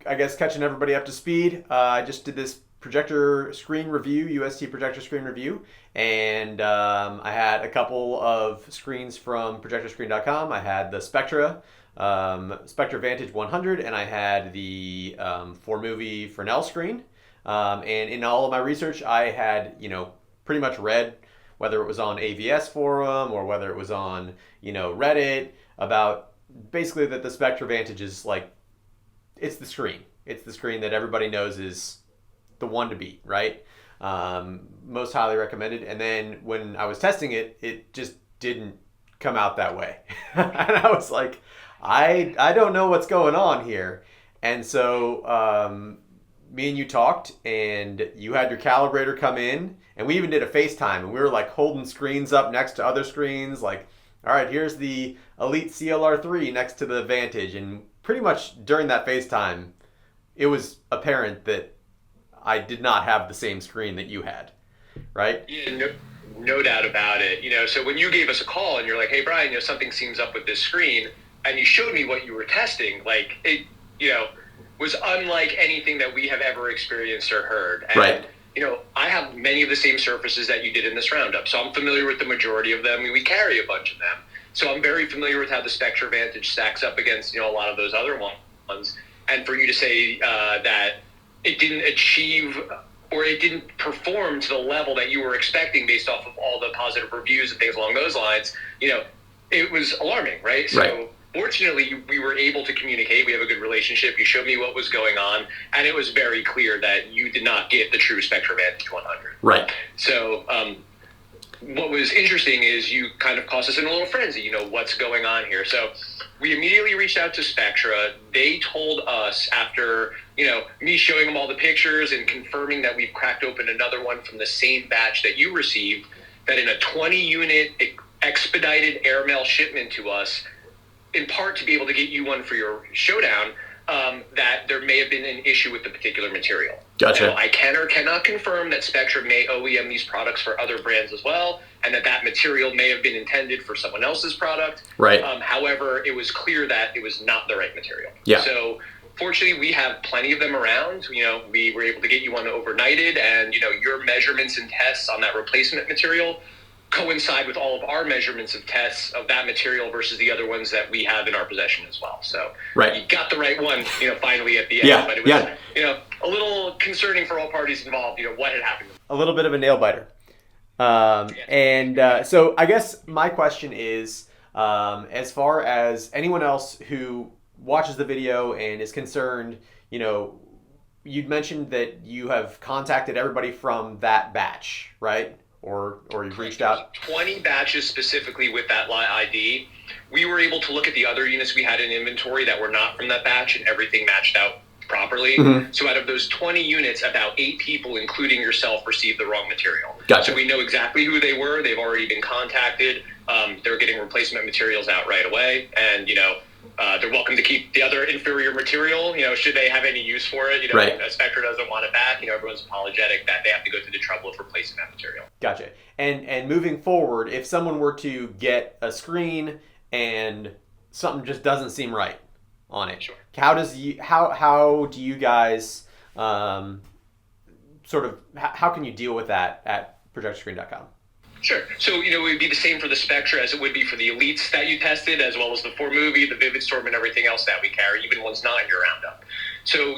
I guess catching everybody up to speed. I just did this projector screen review, UST projector screen review, and I had a couple of screens from projectorscreen.com. I had the Spectra, Spectra Vantage 100, and I had the 4-movie Fresnel screen. And in all of my research, I had, pretty much read whether it was on AVS forum or whether it was on, Reddit about basically that the Spectra Vantage is like, it's the screen. It's the screen that everybody knows is the one to beat, right? Most highly recommended. And then when I was testing it, it just didn't come out that way. And I was like, I don't know what's going on here. And so me and you talked, and you had your calibrator come in, and we even did a FaceTime, and we were like holding screens up next to other screens, like, all right, here's the Elite CLR3 next to the Vantage. And pretty much during that FaceTime, it was apparent that I did not have the same screen that you had, right? Yeah, no doubt about it. So when you gave us a call and you're like, hey, Brian, something seems up with this screen, and you showed me what you were testing, like it, was unlike anything that we have ever experienced or heard. And, right. I have many of the same surfaces that you did in this roundup, so I'm familiar with the majority of them. We carry a bunch of them. So I'm very familiar with how the Spectra Vantage stacks up against, a lot of those other ones. And for you to say that it didn't achieve or it didn't perform to the level that you were expecting based off of all the positive reviews and things along those lines, it was alarming, right? So fortunately, we were able to communicate. We have a good relationship. You showed me what was going on, and it was very clear that you did not get the true Spectra Vantage 100. Right. So what was interesting is you kind of caused us in a little frenzy, what's going on here. So we immediately reached out to Spectra. They told us after, me showing them all the pictures and confirming that we've cracked open another one from the same batch that you received, that in a 20-unit expedited airmail shipment to us, in part to be able to get you one for your showdown, that there may have been an issue with the particular material. Gotcha. Now, I can or cannot confirm that Spectra may OEM these products for other brands as well, and that material may have been intended for someone else's product. Right. However, it was clear that it was not the right material. Yeah. So fortunately, we have plenty of them around. We were able to get you one overnighted, and, your measurements and tests on that replacement material coincide with all of our measurements of tests of that material versus the other ones that we have in our possession as well. So you got the right one, finally at the end. Yeah, but it was, a little concerning for all parties involved, what had happened. A little bit of a nail biter. So I guess my question is, as far as anyone else who watches the video and is concerned, you'd mentioned that you have contacted everybody from that batch, right? Or you've reached out? 20 batches specifically with that ID. We were able to look at the other units we had in inventory that were not from that batch, and everything matched out properly. Mm-hmm. So out of those 20 units, about 8 people, including yourself, received the wrong material. Gotcha. So we know exactly who they were. They've already been contacted. They're getting replacement materials out right away. And, they're welcome to keep the other inferior material, should they have any use for it. Right. Spectra doesn't want it back. Everyone's apologetic that they have to go through the trouble of replacing that material. Gotcha. And moving forward, if someone were to get a screen and something just doesn't seem right on it, sure. How do you guys how can you deal with that at projectorscreen.com? Sure. So, it would be the same for the Spectra as it would be for the Elites that you tested, as well as the 4-movie, the Vivid Storm, and everything else that we carry, even one's not in your roundup. So,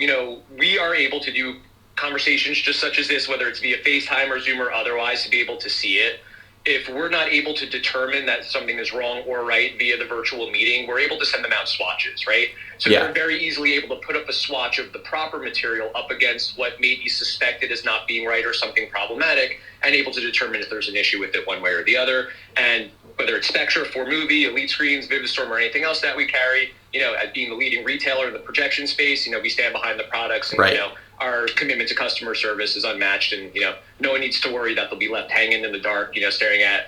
we are able to do conversations just such as this, whether it's via FaceTime or Zoom or otherwise, to be able to see it. If we're not able to determine that something is wrong or right via the virtual meeting, we're able to send them out swatches, right? So They're very easily able to put up a swatch of the proper material up against what may be suspected as not being right or something problematic, and able to determine if there's an issue with it one way or the other. And whether it's Spectra, 4-movie, Elite Screens, Vivid Storm, or anything else that we carry, as being the leading retailer in the projection space, we stand behind the products, and right. Our commitment to customer service is unmatched, and no one needs to worry that they'll be left hanging in the dark, staring at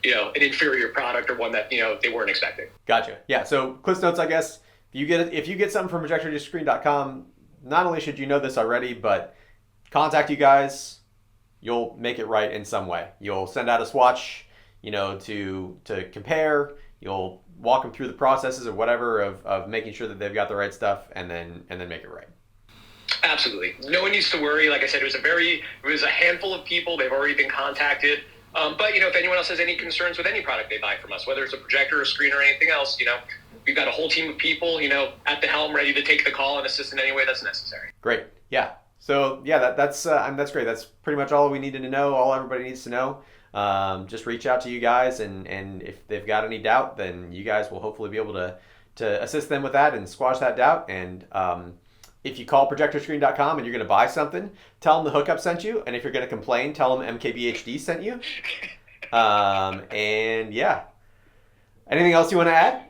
an inferior product or one that they weren't expecting. Gotcha. Yeah. So Cliff's Notes, I guess, if you get something from projectorscreen.com, not only should you know this already, but contact you guys. You'll make it right in some way. You'll send out a swatch, to compare. You'll walk them through the processes or whatever of making sure that they've got the right stuff, and then make it right. Absolutely. No one needs to worry. Like I said, it was a handful of people. They've already been contacted. But if anyone else has any concerns with any product they buy from us, whether it's a projector or screen or anything else, we've got a whole team of people, at the helm, ready to take the call and assist in any way that's necessary. Great. Yeah. So yeah, that's great. That's pretty much all we needed to know. All everybody needs to know. Just reach out to you guys, and if they've got any doubt, then you guys will hopefully be able to assist them with that and squash that doubt. And if you call projectorscreen.com and you're going to buy something, tell them the hookup sent you. And if you're going to complain, tell them MKBHD sent you. And yeah. Anything else you want to add?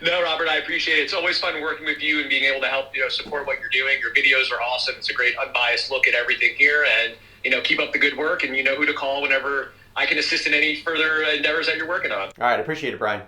No, Robert, I appreciate it. It's always fun working with you and being able to help, support what you're doing. Your videos are awesome. It's a great unbiased look at everything here. And, keep up the good work, and you know who to call whenever I can assist in any further endeavors that you're working on. All right. Appreciate it, Brian.